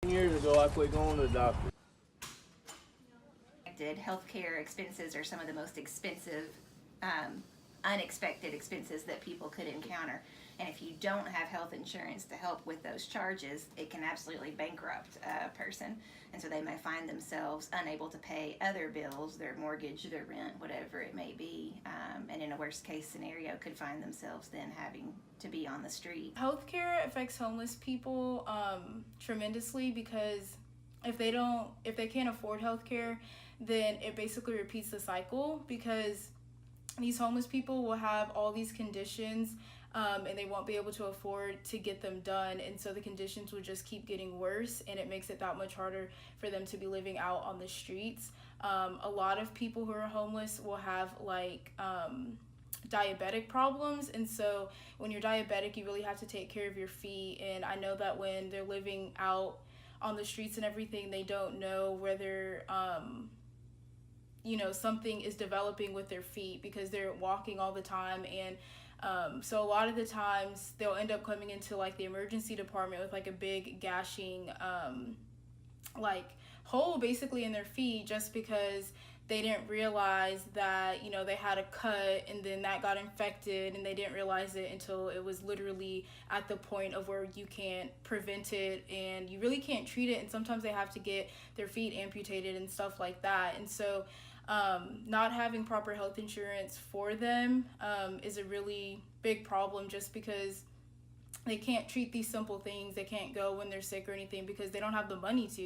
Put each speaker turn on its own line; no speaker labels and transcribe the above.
Years ago, I quit going to the doctor.
Healthcare expenses are some of the most expensive, unexpected expenses that people could encounter. And if you don't have health insurance to help with those charges, it can absolutely bankrupt a person. And so they may find themselves unable to pay other bills, their mortgage, their rent, whatever it may be. And in a worst case scenario, could find themselves then having to be on the street.
Healthcare affects homeless people tremendously because if they can't afford healthcare, then it basically repeats the cycle, because these homeless people will have all these conditions and they won't be able to afford to get them done, and so the conditions will just keep getting worse, and it makes it that much harder for them to be living out on the streets. A lot of people who are homeless will have diabetic problems, and so when you're diabetic, you really have to take care of your feet. And I know that when they're living out on the streets and everything, they don't know whether something is developing with their feet because they're walking all the time. And so a lot of the times they'll end up coming into the emergency department with a big gashing hole basically in their feet, just because they didn't realize that they had a cut, and then that got infected, and they didn't realize it until it was literally at the point of where you can't prevent it and you really can't treat it. And sometimes they have to get their feet amputated and stuff like that. And so not having proper health insurance for them is a really big problem, just because they can't treat these simple things. They can't go when they're sick or anything because they don't have the money to.